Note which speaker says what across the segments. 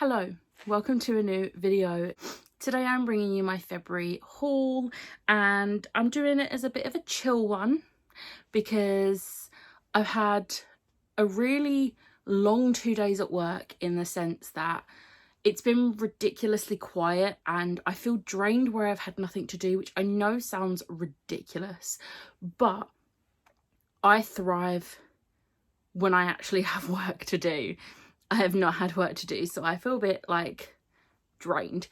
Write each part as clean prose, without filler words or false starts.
Speaker 1: Hello, welcome to a new video. Today I'm bringing you my February haul and I'm doing it as a bit of a chill one because I've had a really long 2 days at work, in the sense that it's been ridiculously quiet and I feel drained where I've had nothing to do, which I know sounds ridiculous, but I thrive when I actually have work to do. I have not had work to do, so I feel a bit like drained.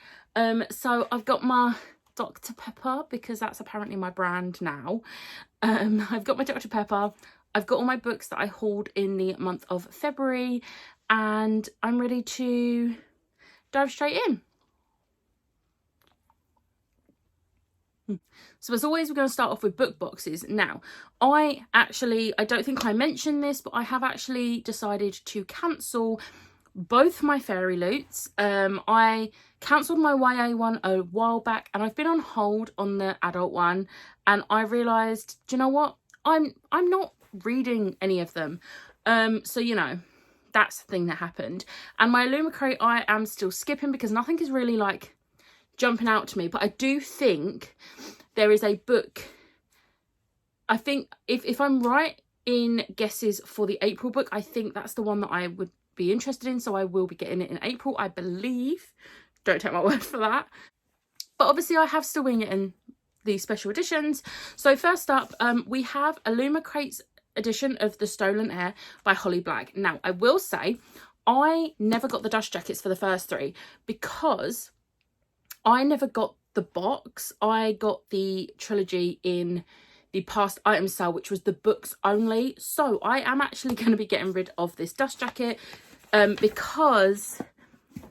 Speaker 1: So I've got my Dr. Pepper, because that's apparently my brand now. I've got my Dr. Pepper. I've got all my books that I hauled in the month of February, and I'm ready to dive straight in. So as always, we're going to start off with book boxes. Now, I don't think I mentioned this, but I have actually decided to cancel both my Fairy Loots. I cancelled my YA one a while back, and I've been on hold on the adult one, and I realised, do you know what? I'm not reading any of them. So, you know, that's the thing that happened. And my Illumicrate I am still skipping because nothing is really like jumping out to me, but I do think there is a book. I think if I'm right in guesses for the April book, I think that's the one that I would be interested in, so I will be getting it in April, I believe. Don't take my word for that, but obviously I have still been getting these special editions. So first up, we have Illumicrate's edition of The Stolen Heir by Holly Black. Now, I will say I never got the dust jackets for the first three because I never got the box. I got the trilogy in the past item sale, which was the books only. So I am actually going to be getting rid of this dust jacket because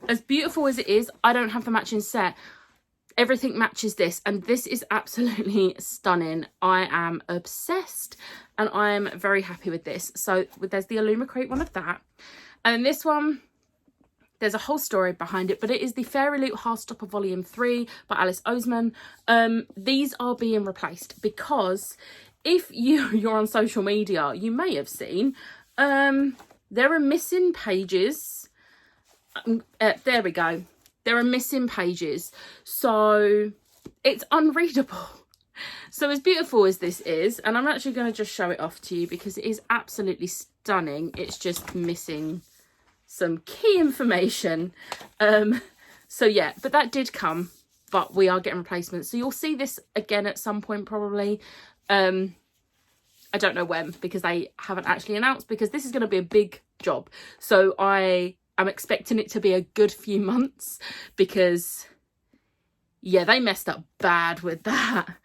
Speaker 1: as beautiful as it is, I don't have the matching set. Everything matches this, and this is absolutely stunning. I am obsessed and I am very happy with this. So there's the Illumicrate one of that, and this one, there's a whole story behind it, but it is the Fairy Loot Heartstopper Volume 3 by Alice Oseman. These are being replaced because if you're on social media, you may have seen there are missing pages. There we go. There are missing pages. So it's unreadable. So as beautiful as this is, and I'm actually going to just show it off to you because it is absolutely stunning. It's just missing some key information. So yeah, but that did come, but we are getting replacements, so you'll see this again at some point probably. I don't know when, because they haven't actually announced, because this is going to be a big job, so I am expecting it to be a good few months, because yeah, they messed up bad with that.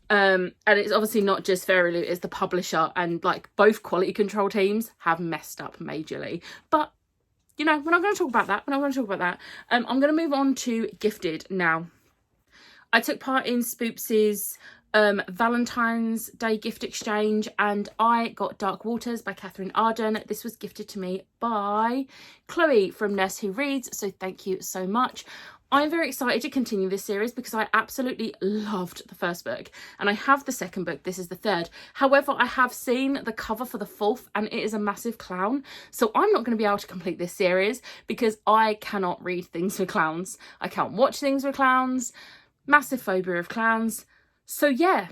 Speaker 1: And it's obviously not just Fairy Loot, it's the publisher, and like both quality control teams have messed up majorly. But you know, we're not going to talk about that. I'm going to move on to Gifted now. I took part in Spoops's Valentine's Day gift exchange, and I got Dark Waters by Catherine Arden. This was gifted to me by Chloe from Nurse Who Reads, so thank you so much. I'm very excited to continue this series because I absolutely loved the first book, and I have the second book. This is the third. However, I have seen the cover for the fourth, and it is a massive clown. So I'm not going to be able to complete this series because I cannot read things with clowns. I can't watch things with clowns. Massive phobia of clowns. So yeah,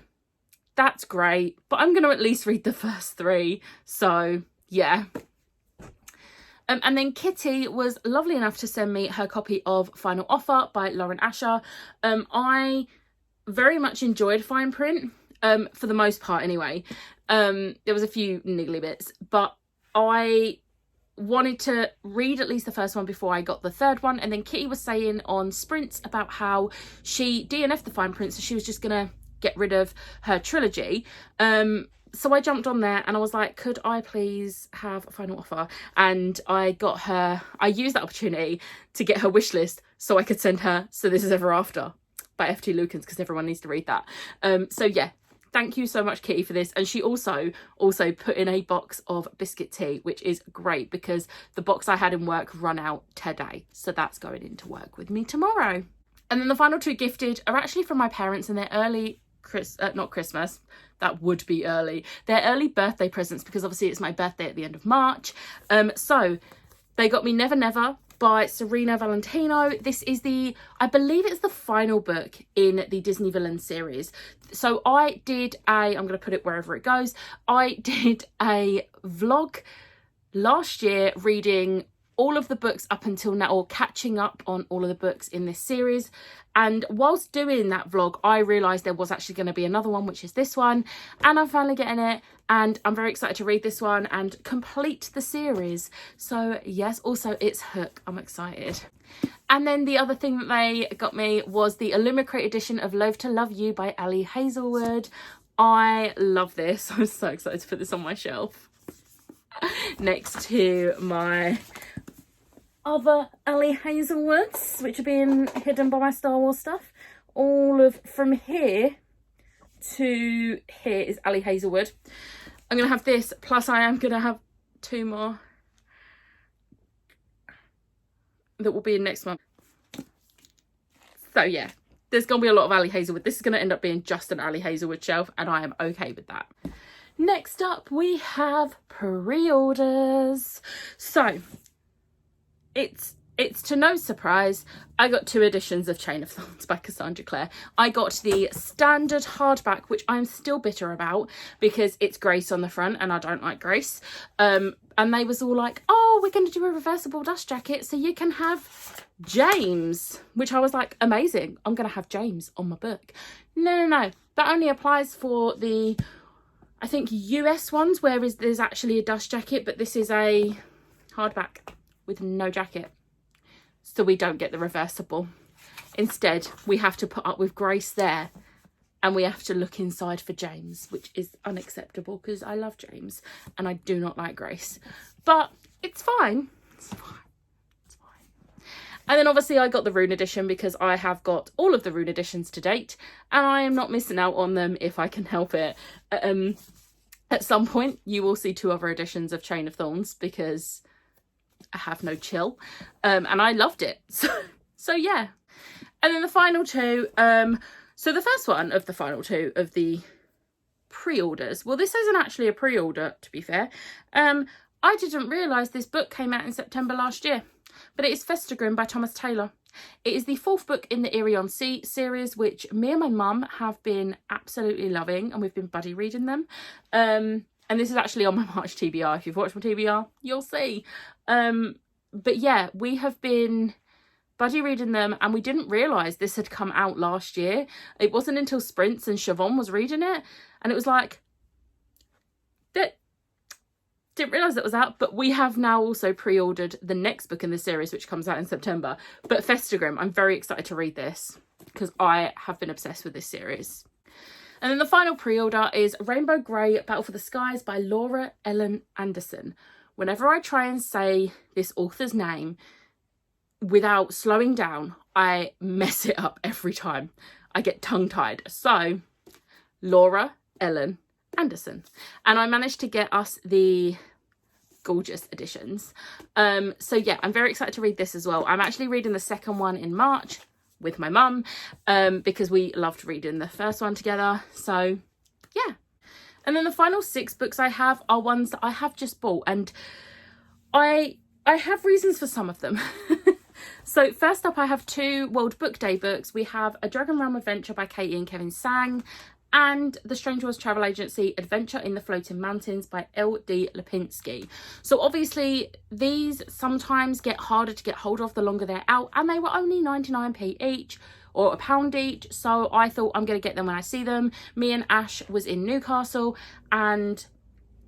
Speaker 1: that's great. But I'm going to at least read the first three. So yeah. And then Kitty was lovely enough to send me her copy of Final Offer by Lauren Asher. I very much enjoyed fine print, for the most part anyway. There was a few niggly bits, but I wanted to read at least the first one before I got the third one. And then Kitty was saying on Sprints about how she DNF'd the fine print, so she was just going to get rid of her trilogy. So I jumped on there and I was like, could I please have a Final Offer? And I used that opportunity to get her wish list so I could send her So This Is Ever After by F.T. Lukens, because everyone needs to read that. So yeah, thank you so much, Kitty, for this. And she also put in a box of biscuit tea, which is great because the box I had in work run out today. So that's going into work with me tomorrow. And then the final two gifted are actually from my parents, and they're early not Christmas, that would be early. They're early birthday presents because obviously it's my birthday at the end of March. So they got me Never Never by Serena Valentino. This is I believe it's the final book in the Disney Villains series. So I did I'm going to put it wherever it goes. I did a vlog last year reading all of the books up until now, or catching up on all of the books in this series. And whilst doing that vlog, I realised there was actually going to be another one, which is this one. And I'm finally getting it. And I'm very excited to read this one and complete the series. So yes, also it's Hook. I'm excited. And then the other thing that they got me was the Illumicrate edition of Loathe to Love You by Ali Hazelwood. I love this. I'm so excited to put this on my shelf next to my other Ali Hazelwoods, which are being hidden by my Star Wars stuff. All of from here to here is Ali Hazelwood. I'm going to have this, plus I am going to have 2 more that will be in next month. So yeah, there's going to be a lot of Ali Hazelwood. This is going to end up being just an Ali Hazelwood shelf, and I am okay with that. Next up, we have pre-orders. So it's to no surprise, I got 2 editions of Chain of Thorns by Cassandra Clare. I got the standard hardback, which I'm still bitter about because it's Grace on the front and I don't like Grace. And they was all like, oh, we're going to do a reversible dust jacket so you can have James, which I was like, amazing. I'm going to have James on my book. No. That only applies for the, I think, US ones, where there's actually a dust jacket, but this is a hardback with no jacket, so we don't get the reversible. Instead, we have to put up with Grace there, and we have to look inside for James, which is unacceptable because I love James and I do not like Grace. But it's fine. It's fine. It's fine. And then obviously I got the Rune edition because I have got all of the Rune editions to date, and I am not missing out on them if I can help it. At some point, you will see 2 other editions of Chain of Thorns because I have no chill, and I loved it. So yeah. And then the final 2, so the first one of the final 2 of the pre-orders, well, this isn't actually a pre-order, to be fair. I didn't realise this book came out in September last year, but it is Festigrim by Thomas Taylor. It is the 4th book in the Irion Sea series, which me and my mum have been absolutely loving, and we've been buddy reading them. And this is actually on my March TBR. If you've watched my TBR, you'll see. But yeah, we have been buddy reading them, and we didn't realise this had come out last year. It wasn't until Sprints and Siobhan was reading it, and it was like, didn't realise that was out. But we have now also pre-ordered the next book in the series, which comes out in September. But Festigrim, I'm very excited to read this because I have been obsessed with this series. And then the final pre-order is Rainbow Grey Battle for the Skies by Laura Ellen Anderson. Whenever I try and say this author's name without slowing down, I mess it up every time. I get tongue-tied. So, Laura Ellen Anderson. And I managed to get us the gorgeous editions. So yeah, I'm very excited to read this as well. I'm actually reading the second one in March with my mum, because we loved reading the first one together. So yeah. And then the final 6 books I have are ones that I have just bought, and I have reasons for some of them. So first up, I have 2 World Book Day books. We have A Dragon Realm Adventure by Katie and Kevin Sang, and The Strange Worlds Travel Agency Adventure in the Floating Mountains by L.D. Lipinski. So obviously these sometimes get harder to get hold of the longer they're out, and they were only 99p each, or £1 each, so I thought I'm going to get them when I see them. Me and Ash was in Newcastle, and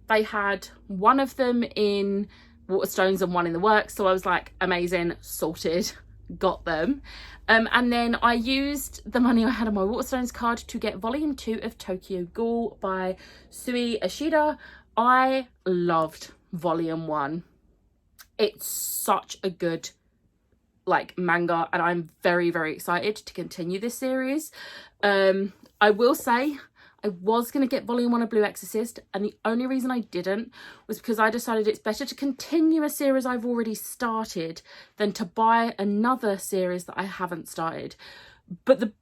Speaker 1: they had one of them in Waterstones and one in the works, so I was like, amazing, sorted, got them. And then I used the money I had on my Waterstones card to get volume 2 of Tokyo Ghoul by Sui Ashida. I loved volume 1. It's such a good manga, and I'm very, very excited to continue this series. I will say I was going to get volume 1 of Blue Exorcist, and the only reason I didn't was because I decided it's better to continue a series I've already started than to buy another series that I haven't started. But the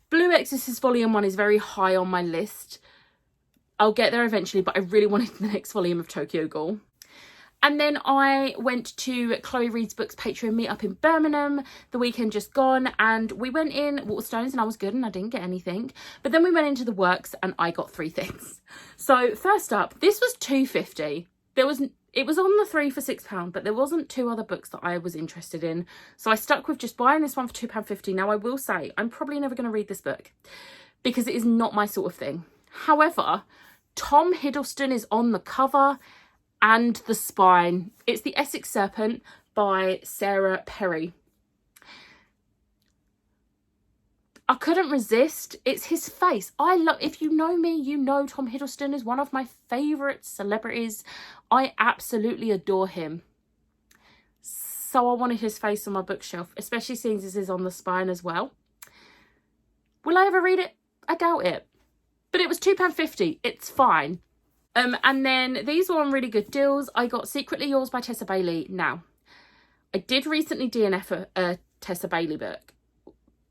Speaker 1: Blue Exorcist volume 1 is very high on my list. I'll get there eventually, but I really wanted the next volume of Tokyo Ghoul. And then I went to Chloe Reads Books Patreon meetup in Birmingham the weekend just gone, and we went in Waterstones and I was good and I didn't get anything. But then we went into the works and I got 3 things. So first up, this was £2.50. It was on the 3 for £6, but there wasn't 2 other books that I was interested in. So I stuck with just buying this one for £2.50. Now I will say, I'm probably never going to read this book because it is not my sort of thing. However, Tom Hiddleston is on the cover and the spine. It's The Essex Serpent by Sarah Perry. I couldn't resist. It's his face. If you know me, you know Tom Hiddleston is one of my favourite celebrities. I absolutely adore him. So I wanted his face on my bookshelf, especially seeing this is on the spine as well. Will I ever read it? I doubt it. But it was £2.50. It's fine. And then these were on really good deals. I got Secretly Yours by Tessa Bailey. Now, I did recently DNF a Tessa Bailey book,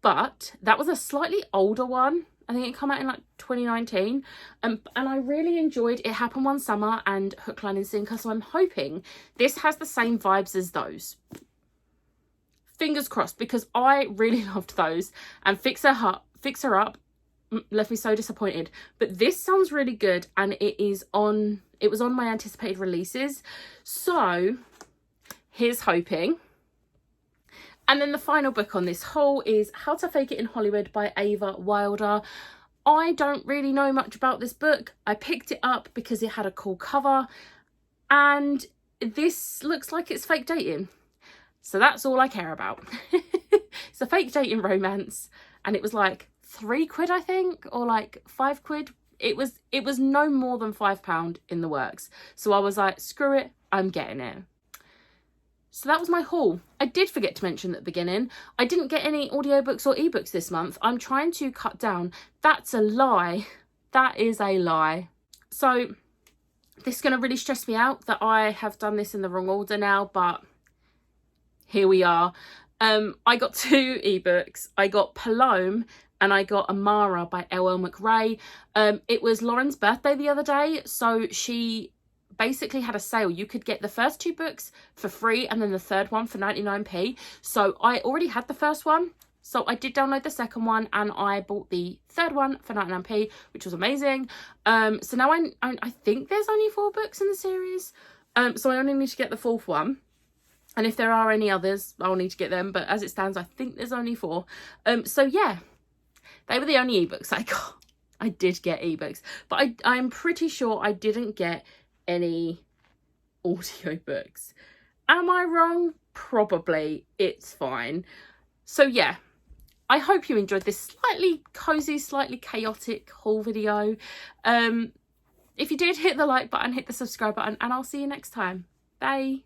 Speaker 1: but that was a slightly older one. I think it came out in like 2019. And I really enjoyed It Happened One Summer and Hook, Line and Sinker. So I'm hoping this has the same vibes as those. Fingers crossed, because I really loved those. And Fix Her Up left me so disappointed, but this sounds really good, and it was on my anticipated releases, so here's hoping. And then the final book on this haul is How to Fake It in Hollywood by Ava Wilder. I don't really know much about this book. I picked it up because it had a cool cover, and this looks like it's fake dating, so that's all I care about. It's a fake dating romance, and it was like £3, I think, or like £5. It was no more than £5 in the works. So I was like, screw it, I'm getting it. So that was my haul. I did forget to mention at the beginning, I didn't get any audiobooks or ebooks this month. I'm trying to cut down. That's a lie. That is a lie. So this is going to really stress me out that I have done this in the wrong order now, but here we are. I got 2 ebooks. I got Palome and I got Amara by L.L. McRae. It was Lauren's birthday the other day, so she basically had a sale. You could get the first 2 books for free and then the third one for 99p. So I already had the first one, so I did download the second one and I bought the third one for 99p, which was amazing. So now I think there's only 4 books in the series, so I only need to get the 4th one. And if there are any others, I'll need to get them. But as it stands, I think there's only 4. So yeah, they were the only ebooks I got. I did get ebooks, but I'm pretty sure I didn't get any audiobooks. Am I wrong? Probably. It's fine. So yeah, I hope you enjoyed this slightly cozy, slightly chaotic haul video. If you did, hit the like button, hit the subscribe button, and I'll see you next time. Bye.